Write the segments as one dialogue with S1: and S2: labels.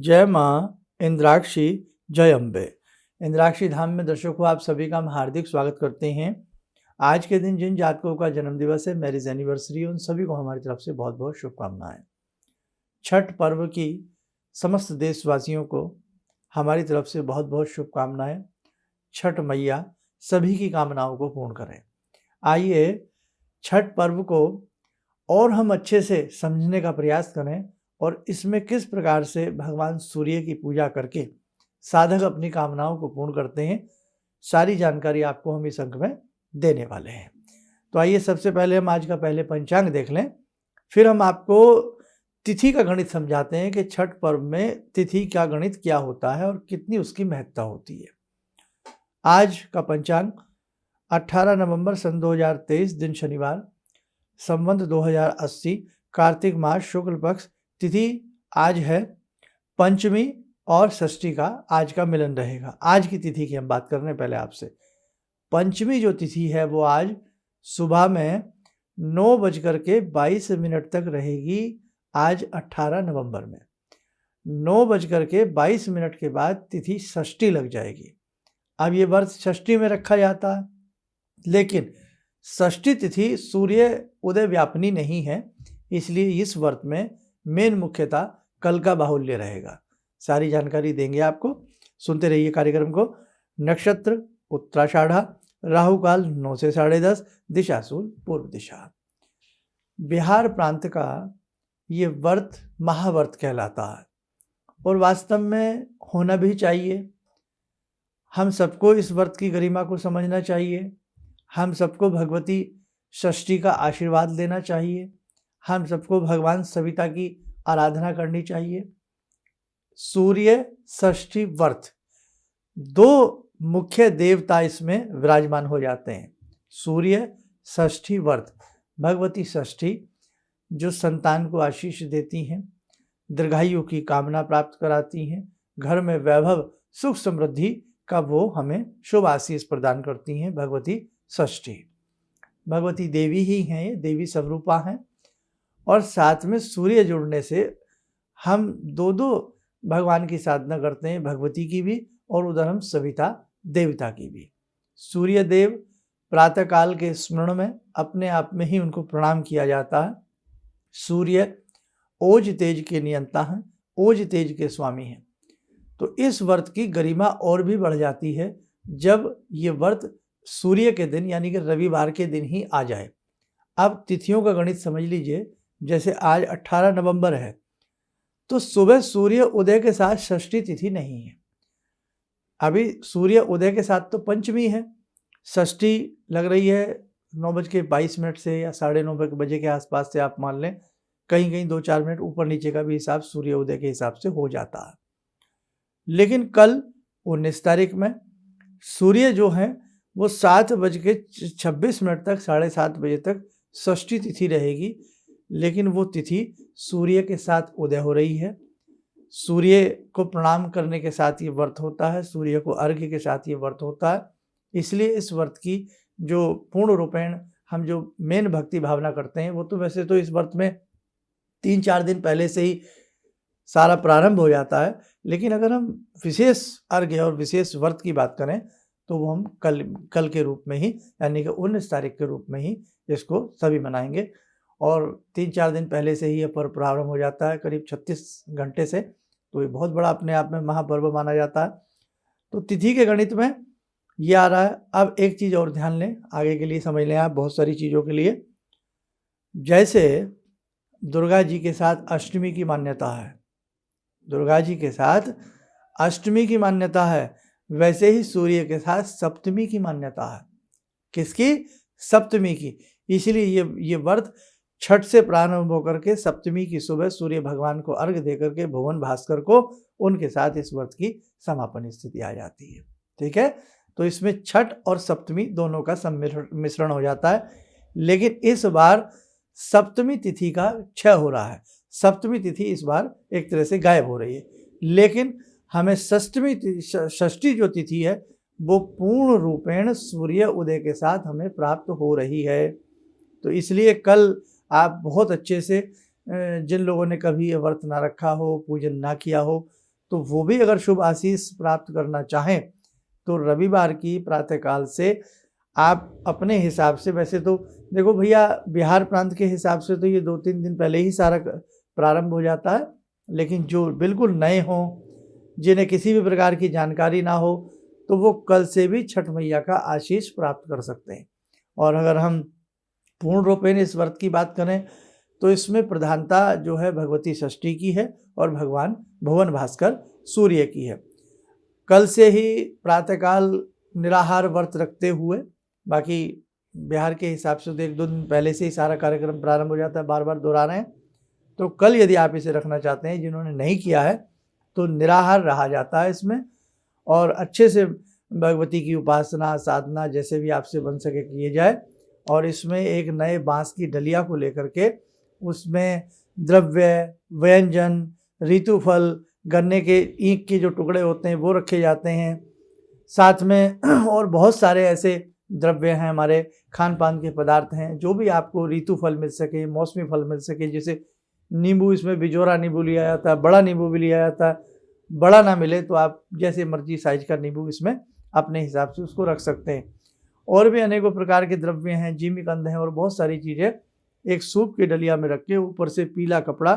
S1: जय माँ इंद्राक्षी, जय अम्बे। इंद्राक्षी धाम में दर्शकों आप सभी का हम हार्दिक स्वागत करते हैं। आज के दिन जिन जातकों का जन्मदिवस है, मैरिज एनिवर्सरी, उन सभी को हमारी तरफ से बहुत बहुत शुभकामनाएं। छठ पर्व की समस्त देशवासियों को हमारी तरफ से बहुत बहुत शुभकामनाएं। छठ मैया सभी की कामनाओं को पूर्ण करें। आइए छठ पर्व को और हम अच्छे से समझने का प्रयास करें और इसमें किस प्रकार से भगवान सूर्य की पूजा करके साधक अपनी कामनाओं को पूर्ण करते हैं, सारी जानकारी आपको हम इस अंक में देने वाले हैं। तो आइए सबसे पहले हम आज का पहले पंचांग देख लें, फिर हम आपको तिथि का गणित समझाते हैं कि छठ पर्व में तिथि का गणित क्या होता है और कितनी उसकी महत्ता होती है। आज का पंचांग 18 नवंबर सन 2023, दिन शनिवार, संवत 2080, कार्तिक मास, शुक्ल पक्ष, तिथि आज है पंचमी और षष्ठी का आज का मिलन रहेगा। आज की तिथि की हम बात कर रहे हैं पहले आपसे। पंचमी जो तिथि है वो आज सुबह में 9:22 तक रहेगी। आज 18 नवंबर में 9:22 के बाद तिथि षष्ठी लग जाएगी। अब ये व्रत षष्ठी में रखा जाता है, लेकिन षष्ठी तिथि सूर्य उदय व्यापनी नहीं है, इसलिए इस व्रत में मेन मुख्यतः कल का बाहुल्य रहेगा। सारी जानकारी देंगे आपको, सुनते रहिए कार्यक्रम को। नक्षत्र उत्तराषाढ़ा, राहु काल 9 से 10:30, दिशा सूल पूर्व दिशा। बिहार प्रांत का ये व्रत महाव्रत कहलाता है और वास्तव में होना भी चाहिए। हम सबको इस व्रत की गरिमा को समझना चाहिए। हम सबको भगवती षष्ठी का आशीर्वाद लेना चाहिए। हम सबको भगवान सविता की आराधना करनी चाहिए। सूर्य षष्ठी व्रत, दो मुख्य देवता इसमें विराजमान हो जाते हैं। सूर्य षष्ठी व्रत, भगवती षष्ठी जो संतान को आशीष देती हैं, दीर्घायु की कामना प्राप्त कराती हैं, घर में वैभव सुख समृद्धि का वो हमें शुभ आशीष प्रदान करती हैं। भगवती षष्ठी भगवती देवी ही हैं, ये देवी स्वरूपा हैं। और साथ में सूर्य जुड़ने से हम दो भगवान की साधना करते हैं, भगवती की भी और उधर हम सविता देवता की भी। सूर्य देव प्रातःकाल के स्मरण में अपने आप में ही उनको प्रणाम किया जाता है। सूर्य ओज तेज के नियंता हैं, ओज तेज के स्वामी हैं। तो इस व्रत की गरिमा और भी बढ़ जाती है जब ये व्रत सूर्य के दिन यानी कि रविवार के दिन ही आ जाए। अब तिथियों का गणित समझ लीजिए। जैसे आज 18 नवंबर है तो सुबह सूर्य उदय के साथ षष्ठी तिथि नहीं है। अभी सूर्य उदय के साथ तो पंचमी है, षष्ठी लग रही है 9:22 से या 9:30 बजे के आसपास से। आप मान लें कहीं कहीं 2-4 मिनट ऊपर नीचे का भी हिसाब सूर्य उदय के हिसाब से हो जाता है। लेकिन कल 19 तारीख में सूर्य जो है वो 7:26 तक, 7:30 बजे तक षष्ठी तिथि रहेगी। लेकिन वो तिथि सूर्य के साथ उदय हो रही है। सूर्य को प्रणाम करने के साथ ये व्रत होता है, सूर्य को अर्घ्य के साथ ये व्रत होता है। इसलिए इस व्रत की जो पूर्ण रूपेण हम जो मेन भक्ति भावना करते हैं, वो तो वैसे तो इस व्रत में 3-4 दिन पहले से ही सारा प्रारंभ हो जाता है। लेकिन अगर हम विशेष अर्घ्य और विशेष व्रत की बात करें तो वो हम कल के रूप में ही यानी कि 19 तारीख के रूप में ही इसको सभी मनाएंगे। और 3-4 दिन पहले से ही यह पर्व प्रारंभ हो जाता है, करीब 36 घंटे से। तो ये बहुत बड़ा अपने आप में महापर्व माना जाता है। तो तिथि के गणित में ये आ रहा है। अब एक चीज़ और ध्यान लें, आगे के लिए समझ लें आप बहुत सारी चीज़ों के लिए। जैसे दुर्गा जी के साथ अष्टमी की मान्यता है, दुर्गा जी के साथ अष्टमी की मान्यता है, वैसे ही सूर्य के साथ सप्तमी की मान्यता है। किसकी? सप्तमी की। इसलिए ये व्रत छठ से प्रारंभ होकर के सप्तमी की सुबह सूर्य भगवान को अर्घ्य देकर के भुवन भास्कर को उनके साथ इस व्रत की समापन स्थिति आ जाती है। ठीक है, तो इसमें छठ और सप्तमी दोनों का मिश्रण हो जाता है। लेकिन इस बार सप्तमी तिथि का क्षय हो रहा है। सप्तमी तिथि इस बार एक तरह से गायब हो रही है। लेकिन हमें षष्ठी जो तिथि है वो पूर्ण रूपेण सूर्य उदय के साथ हमें प्राप्त हो रही है। तो इसलिए कल आप बहुत अच्छे से जिन लोगों ने कभी ये व्रत ना रखा हो, पूजन ना किया हो, तो वो भी अगर शुभ आशीष प्राप्त करना चाहें तो रविवार की प्रातःकाल से आप अपने हिसाब से, वैसे तो देखो भैया बिहार प्रांत के हिसाब से तो ये 2-3 दिन पहले ही सारा प्रारंभ हो जाता है, लेकिन जो बिल्कुल नए हों, जिन्हें किसी भी प्रकार की जानकारी ना हो, तो वो कल से भी छठ मैया का आशीष प्राप्त कर सकते हैं। और अगर हम पूर्ण रूपेण इस व्रत की बात करें तो इसमें प्रधानता जो है भगवती षष्ठी की है और भगवान भुवन भास्कर सूर्य की है। कल से ही प्रातःकाल निराहार व्रत रखते हुए, बाकी बिहार के हिसाब से तो 1-2 दिन पहले से ही सारा कार्यक्रम प्रारंभ हो जाता है, बार बार दोहरा रहे हैं। तो कल यदि आप इसे रखना चाहते हैं, जिन्होंने नहीं किया है, तो निराहार रहा जाता है इसमें, और अच्छे से भगवती की उपासना साधना जैसे भी आपसे बन सके किए जाए। और इसमें एक नए बांस की डलिया को लेकर के उसमें द्रव्य, व्यंजन, ऋतुफल, गन्ने के ईंख के जो टुकड़े होते हैं वो रखे जाते हैं। साथ में और बहुत सारे ऐसे द्रव्य हैं, हमारे खान पान के पदार्थ हैं, जो भी आपको ऋतु फल मिल सके, मौसमी फल मिल सके। जैसे नींबू, इसमें बिजोरा नींबू लिया जाता है, बड़ा नींबू भी लिया जाता है। बड़ा ना मिले तो आप जैसे मर्जी साइज का नींबू इसमें अपने हिसाब से उसको रख सकते हैं। और भी अनेकों प्रकार के द्रव्य हैं, जिमीकंद हैं और बहुत सारी चीज़ें एक सूप की डलिया में रख के ऊपर से पीला कपड़ा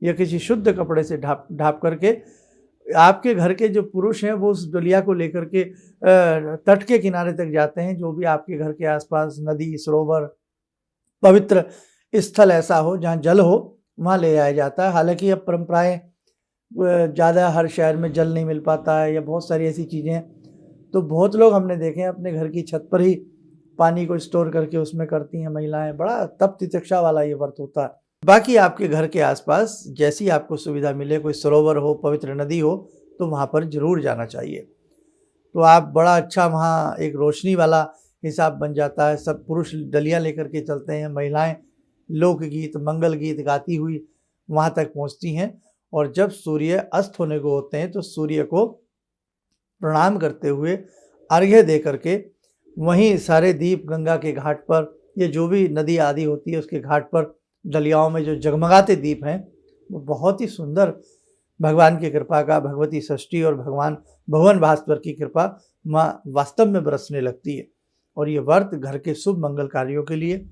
S1: या किसी शुद्ध कपड़े से ढाप करके आपके घर के जो पुरुष हैं वो उस डलिया को लेकर के तट के किनारे तक जाते हैं। जो भी आपके घर के आसपास नदी, सरोवर, पवित्र स्थल ऐसा हो जहाँ जल हो, वहाँ ले जाया जाता है। हालांकि अब परंपराएं ज़्यादा हर शहर में जल नहीं मिल पाता है या बहुत सारी ऐसी चीज़ें हैं, तो बहुत लोग हमने देखे हैं अपने घर की छत पर ही पानी को स्टोर करके उसमें करती हैं महिलाएं। बड़ा तप तितिक्षा वाला ये व्रत होता है। बाकी आपके घर के आसपास जैसी आपको सुविधा मिले, कोई सरोवर हो, पवित्र नदी हो, तो वहाँ पर जरूर जाना चाहिए। तो आप बड़ा अच्छा वहाँ एक रोशनी वाला हिसाब बन जाता है। सब पुरुष डलियाँ लेकर के चलते हैं, महिलाएं लोकगीत, मंगल गीत गाती हुई वहाँ तक पहुँचती हैं। और जब सूर्य अस्त होने को होते हैं तो सूर्य को प्रणाम करते हुए अर्घ्य दे करके वहीं सारे दीप गंगा के घाट पर, ये जो भी नदी आदि होती है उसके घाट पर डलियाओं में जो जगमगाते दीप हैं, वो बहुत ही सुंदर भगवान की कृपा का, भगवती षष्ठी और भगवान भुवन भास्कर की कृपा माँ वास्तव में बरसने लगती है। और ये व्रत घर के शुभ मंगल कार्यों के लिए,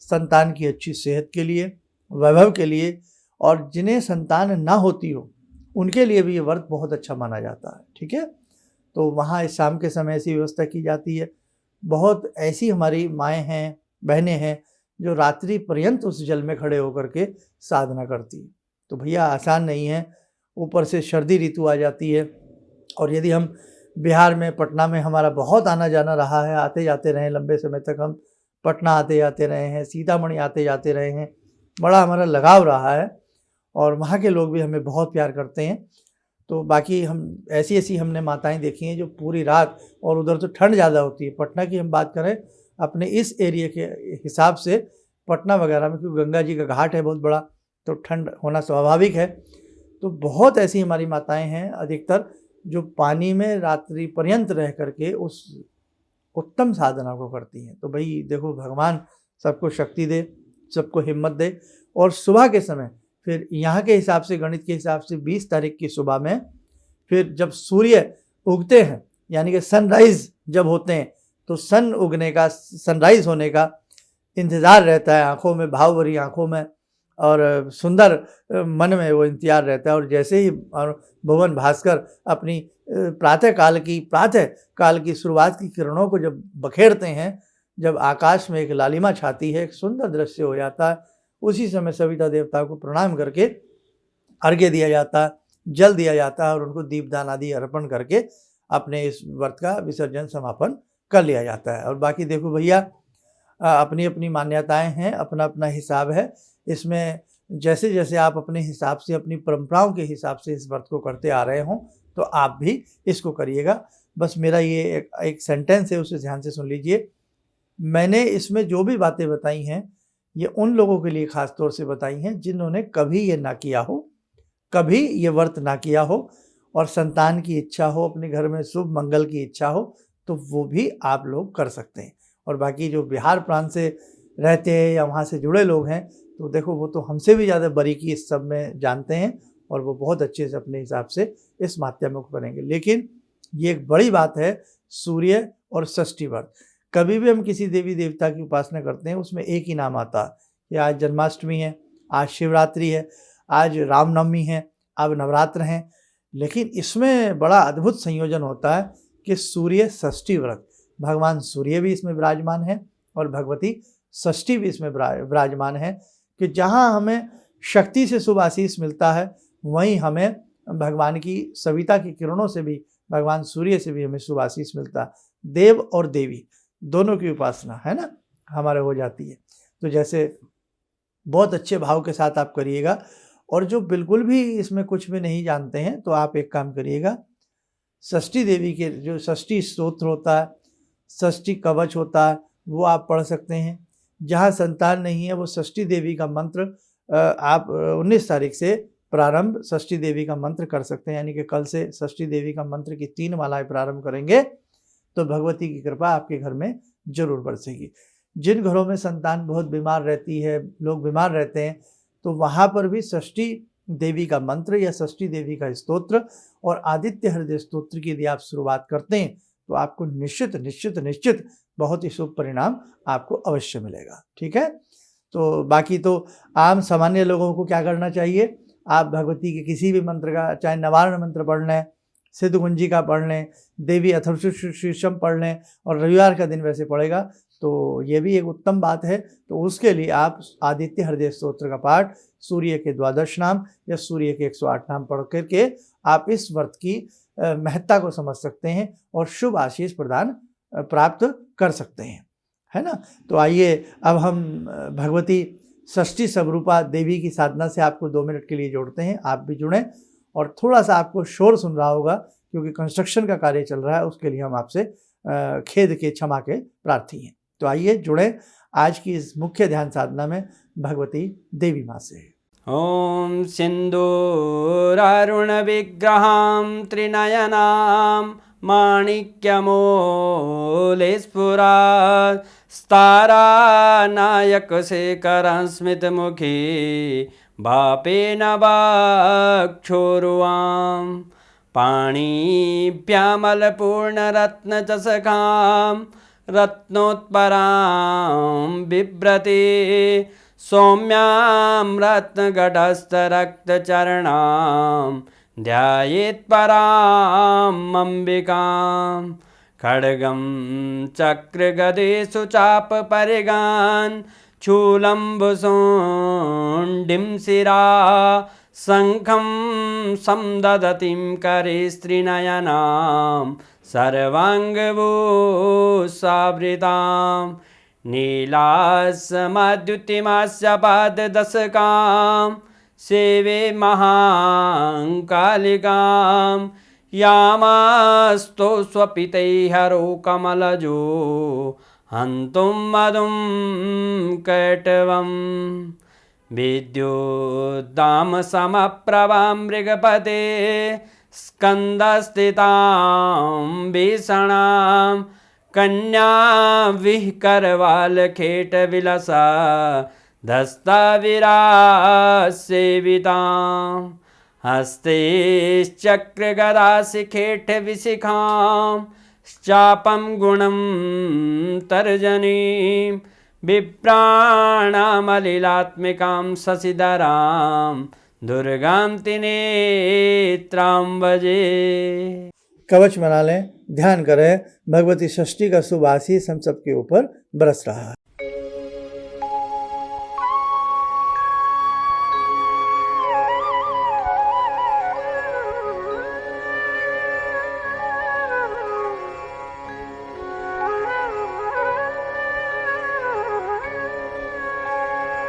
S1: संतान की अच्छी सेहत के लिए, वैभव के लिए, और जिन्हें संतान ना होती हो उनके लिए भी ये व्रत बहुत अच्छा माना जाता है। ठीक है, तो वहाँ इस शाम के समय ऐसी व्यवस्था की जाती है। बहुत ऐसी हमारी माएँ हैं, बहनें हैं जो रात्रि पर्यंत उस जल में खड़े होकर के साधना करती है। तो भैया आसान नहीं है, ऊपर से सर्दी ऋतु आ जाती है। और यदि हम बिहार में, पटना में हमारा बहुत आना जाना रहा है, आते जाते रहे, लंबे समय तक हम पटना आते जाते रहे हैं, सीतामढ़ी आते जाते रहे हैं, बड़ा हमारा लगाव रहा है और वहाँ के लोग भी हमें बहुत प्यार करते हैं। तो बाकी हम ऐसी ऐसी हमने माताएं देखी हैं जो पूरी रात, और उधर तो ठंड ज़्यादा होती है। पटना की हम बात करें अपने इस एरिया के हिसाब से, पटना वगैरह में क्योंकि गंगा जी का घाट है बहुत बड़ा, तो ठंड होना स्वाभाविक है। तो बहुत ऐसी हमारी माताएं हैं अधिकतर जो पानी में रात्रि पर्यंत रह करके उस उत्तम साधना को करती हैं। तो भाई देखो, भगवान सबको शक्ति दे, सबको हिम्मत दे। और सुबह के समय फिर यहाँ के हिसाब से, गणित के हिसाब से 20 तारीख की सुबह में फिर जब सूर्य उगते हैं, यानी कि सनराइज जब होते हैं, तो सन उगने का, सनराइज होने का इंतज़ार रहता है आँखों में, भाव भरी आँखों में, और सुंदर मन में वो इंतजार रहता है। और जैसे ही भुवन भास्कर अपनी प्रातः काल की शुरुआत की किरणों को जब बखेरते हैं, जब आकाश में एक लालिमा छाती है, एक सुंदर दृश्य हो जाता है। उसी समय सविता देवता को प्रणाम करके अर्घ्य दिया जाता है, जल दिया जाता है और उनको दीपदान आदि अर्पण करके अपने इस व्रत का विसर्जन समापन कर लिया जाता है। और बाकी देखो भैया, अपनी अपनी मान्यताएं हैं, अपना अपना हिसाब है। इसमें जैसे जैसे आप अपने हिसाब से, अपनी परंपराओं के हिसाब से इस व्रत को करते आ रहे हों, तो आप भी इसको करिएगा। बस मेरा ये एक सेंटेंस है, उसे ध्यान से सुन लीजिए। मैंने इसमें जो भी बातें बताई हैं, ये उन लोगों के लिए ख़ास तौर से बताई हैं जिन्होंने कभी ये ना किया हो, कभी ये व्रत ना किया हो, और संतान की इच्छा हो, अपने घर में शुभ मंगल की इच्छा हो, तो वो भी आप लोग कर सकते हैं। और बाकी जो बिहार प्रांत से रहते हैं या वहाँ से जुड़े लोग हैं, तो देखो वो तो हमसे भी ज़्यादा बारीकी इस सब में जानते हैं और वो बहुत अच्छे से अपने हिसाब से इस माध्यम को करेंगे। लेकिन ये एक बड़ी बात है, सूर्य और षष्ठी व्रत। कभी भी हम किसी देवी देवता की उपासना करते हैं उसमें एक ही नाम आता है कि आज जन्माष्टमी है, आज शिवरात्रि है, आज रामनवमी है, अब नवरात्र हैं। लेकिन इसमें बड़ा अद्भुत संयोजन होता है कि सूर्य षष्ठी व्रत, भगवान सूर्य भी इसमें विराजमान है और भगवती षष्ठी भी इसमें विराजमान है कि जहाँ हमें शक्ति से शुभ आशीष मिलता है वहीं हमें भगवान की सविता की किरणों से भी, भगवान सूर्य से भी हमें शुभ आशीष मिलता है। देव और देवी दोनों की उपासना है ना हमारे हो जाती है। तो जैसे बहुत अच्छे भाव के साथ आप करिएगा। और जो बिल्कुल भी इसमें कुछ भी नहीं जानते हैं तो आप एक काम करिएगा, षष्ठी देवी के जो षष्ठी स्तोत्र होता है, षष्ठी कवच होता है, वो आप पढ़ सकते हैं। जहाँ संतान नहीं है वो षष्ठी देवी का मंत्र आप 19 तारीख से प्रारंभ षष्ठी देवी का मंत्र कर सकते हैं। यानी कि कल से षष्ठी देवी का मंत्र की 3 मालाएं प्रारंभ करेंगे तो भगवती की कृपा आपके घर में जरूर बरसेगी। जिन घरों में संतान बहुत बीमार रहती है, लोग बीमार रहते हैं, तो वहाँ पर भी षष्ठी देवी का मंत्र या षष्ठी देवी का स्तोत्र और आदित्य हृदय स्तोत्र की यदि आप शुरुआत करते हैं तो आपको निश्चित निश्चित निश्चित बहुत ही शुभ परिणाम आपको अवश्य मिलेगा। ठीक है। तो बाकी तो आम सामान्य लोगों को क्या करना चाहिए, आप भगवती के किसी भी मंत्र का, चाहे नवारण मंत्र पढ़ लें, सिद्ध कुंजी का पढ़ लें, देवी अथर्वशीर्षम पढ़ लें, और रविवार का दिन वैसे पड़ेगा तो ये भी एक उत्तम बात है। तो उसके लिए आप आदित्य हृदय स्तोत्र का पाठ, सूर्य के 12 नाम या सूर्य के 108 नाम पढ़ करके आप इस व्रत की महत्ता को समझ सकते हैं और शुभ आशीष प्रदान प्राप्त कर सकते हैं, है ना। तो आइए अब हम भगवती षष्ठी स्वरूपा देवी की साधना से आपको 2 मिनट के लिए जोड़ते हैं। आप भी जुड़ें। और थोड़ा सा आपको शोर सुन रहा होगा क्योंकि कंस्ट्रक्शन का कार्य चल रहा है, उसके लिए हम आपसे खेद के क्षमा के प्रार्थी हैं। तो आइए जुड़ें आज की इस मुख्य ध्यान साधना में भगवती देवी माँ से।
S2: ओम सिंदूरारुण विग्रहां त्रिनयनां माणिक्यमूले स्फुरात् स्तारानायकशेखरं स्मितमुखी भापेन वाक्षोरुवां पाणिभ्यामलपूर्णरत्नचषकां रत्नोत्परां बिभ्रति सौम्यां रत्नघटस्थरक्तचरणां ध्यायेत् पराम् अम्बिकां खड्गं चक्रगदेषु चापपरिगान् शूलम्बुशोण्डिं शिरा शङ्खं समदधतीं करे स्त्रीनयनां सर्वाङ्गभूषावृतां नीलासमद्युतिमास्य पाददशकां सेवे महाकालिकां यामास्तो स्वपितैहरो कमलजो हन्तुं मधुं कैटवं विद्युद्दामसमप्रभां मृगपते स्कन्दस्थितां भीषणां कन्यां विहकरवालखेटविलसा धस्ताविरासेवितां हस्तैश्चक्रगदाशिखेटविशिखां चापं गुणं तर्जनीं विप्राणामलिलात्मिकां शशिधरां दुर्गां त्रिनेत्रां भजे।
S1: कवच बना लें, ध्यान करें, भगवती षष्ठी का शुभ आशीष हम सबके ऊपर बरस रहा है।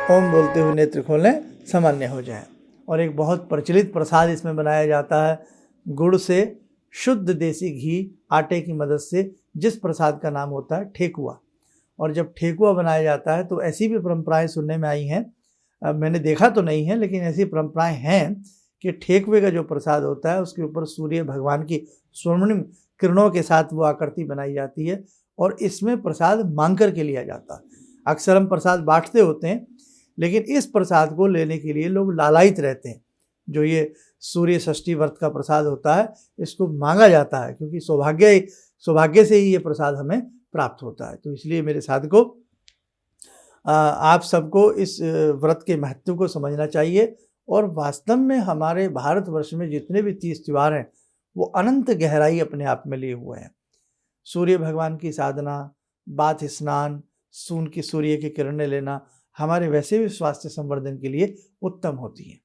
S1: ओम बोलते हुए नेत्र खोलें, सामान्य हो जाए। और एक बहुत प्रचलित प्रसाद इसमें बनाया जाता है गुड़ से, शुद्ध देसी घी, आटे की मदद से, जिस प्रसाद का नाम होता है ठेकुआ। और जब ठेकुआ बनाया जाता है तो ऐसी भी परंपराएं सुनने में आई हैं, मैंने देखा तो नहीं है लेकिन ऐसी परंपराएं हैं कि ठेकुए का जो प्रसाद होता है उसके ऊपर सूर्य भगवान की स्वर्णिम किरणों के साथ वो आकृति बनाई जाती है और इसमें प्रसाद मांग कर के लिया जाता है। अक्सर हम प्रसाद बांटते होते हैं लेकिन इस प्रसाद को लेने के लिए लोग लालायित रहते हैं। जो ये सूर्य षष्ठी व्रत का प्रसाद होता है, इसको मांगा जाता है क्योंकि सौभाग्य से ही ये प्रसाद हमें प्राप्त होता है। तो इसलिए मेरे साधकों, आप सबको इस व्रत के महत्व को समझना चाहिए और वास्तव में हमारे भारतवर्ष में जितने भी तीज त्योहार हैं वो अनंत गहराई अपने आप में लिए हुए हैं। सूर्य भगवान की साधना, बाथ स्नान, सूर्य की किरणें लेना हमारे वैसे भी स्वास्थ्य संवर्धन के लिए उत्तम होती है।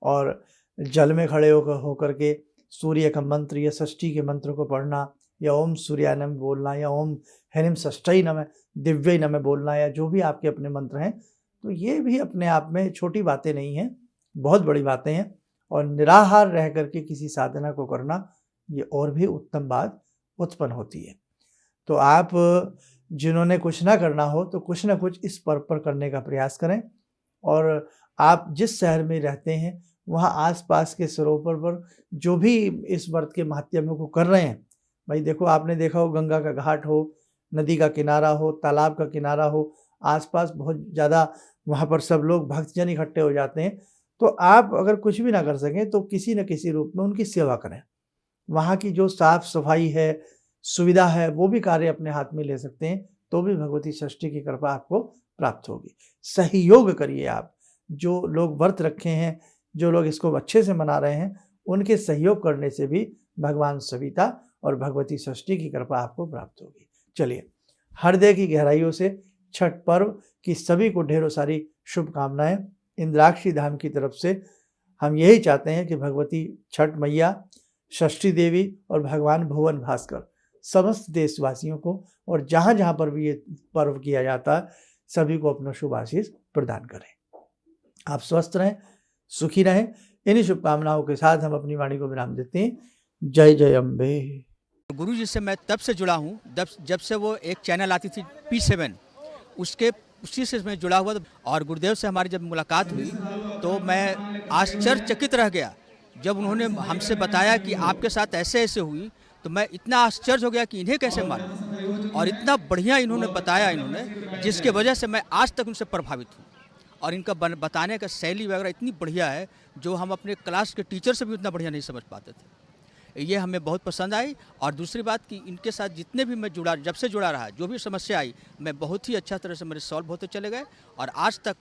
S1: और जल में खड़े होकर के सूर्य का मंत्र या षष्ठी के मंत्र को पढ़ना या ओम सूर्याय नमः बोलना या ओम ह्रीं षष्ठयै नमः, दिव्यै नमः बोलना या जो भी आपके अपने मंत्र हैं, तो ये भी अपने आप में छोटी बातें नहीं हैं, बहुत बड़ी बातें हैं। और निराहार रह करके किसी साधना को करना ये और भी उत्तम बात उत्पन्न होती है। तो आप जिन्होंने कुछ ना करना हो तो कुछ ना कुछ इस पर्व पर करने का प्रयास करें। और आप जिस शहर में रहते हैं वहाँ आसपास के सरोवर पर जो भी इस व्रत के महात्म्य को कर रहे हैं, भाई देखो, आपने देखा हो गंगा का घाट हो, नदी का किनारा हो, तालाब का किनारा हो, आसपास बहुत ज़्यादा वहाँ पर सब लोग भक्तजन इकट्ठे हो जाते हैं। तो आप अगर कुछ भी ना कर सकें तो किसी न किसी रूप में उनकी सेवा करें। वहाँ की जो साफ सफाई है, सुविधा है, वो भी कार्य अपने हाथ में ले सकते हैं, तो भी भगवती षष्ठी की कृपा आपको प्राप्त होगी। सहयोग करिए आप, जो लोग व्रत रखे हैं, जो लोग इसको अच्छे से मना रहे हैं, उनके सहयोग करने से भी भगवान सविता और भगवती षष्ठी की कृपा आपको प्राप्त होगी। चलिए, हृदय की गहराइयों से छठ पर्व की सभी को ढेरों सारी शुभकामनाएं। इंद्राक्षी धाम की तरफ से हम यही चाहते हैं कि भगवती छठ मैया, षष्ठी देवी और भगवान भुवन भास्कर समस्त देशवासियों को और जहाँ जहाँ पर भी ये पर्व किया जाता है सभी को अपना शुभ आशीष प्रदान करें। आप स्वस्थ रहें, सुखी रहें। इन्हीं शुभकामनाओं के साथ हम अपनी वाणी को विराम देते हैं। जय जय अम्बे।
S3: गुरु जी से मैं तब से जुड़ा हूँ जब से वो एक चैनल आती थी P7, उसी से मैं जुड़ा हुआ। और गुरुदेव से हमारी जब मुलाकात हुई तो मैं आश्चर्यचकित रह गया जब उन्होंने हमसे बताया कि आपके साथ ऐसे ऐसे हुई। तो मैं इतना आश्चर्य हो गया कि इन्हें कैसे मालूम, और इतना बढ़िया इन्होंने बताया, जिसके वजह से मैं आज तक उनसे प्रभावित हूँ। और इनका बताने का शैली वगैरह इतनी बढ़िया है जो हम अपने क्लास के टीचर से भी उतना बढ़िया नहीं समझ पाते थे। ये हमें बहुत पसंद आई। और दूसरी बात कि इनके साथ जितने भी मैं जब से जुड़ा रहा, जो भी समस्या आई, मैं बहुत ही अच्छा तरह से मेरे सॉल्व होते चले गए। और आज तक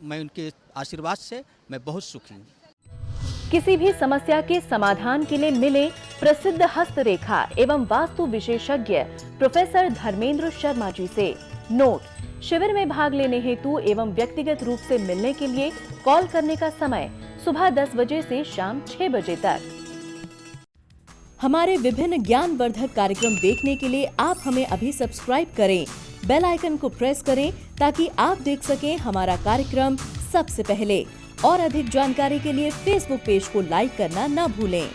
S3: मैं उनके आशीर्वाद से मैं बहुत सुखी हूँ।
S4: किसी भी समस्या के समाधान के लिए मिले प्रसिद्ध हस्तरेखा एवं वास्तु विशेषज्ञ प्रोफेसर धर्मेंद्र शर्मा जी से। नोट: शिविर में भाग लेने हेतु एवं व्यक्तिगत रूप से मिलने के लिए कॉल करने का समय सुबह 10 बजे से शाम 6 बजे तक। हमारे विभिन्न ज्ञानवर्धक कार्यक्रम देखने के लिए आप हमें अभी सब्सक्राइब करें, बेल आइकन को प्रेस करें ताकि आप देख सकें हमारा कार्यक्रम सबसे पहले। और अधिक जानकारी के लिए फेसबुक पेज को लाइक करना न भूलें।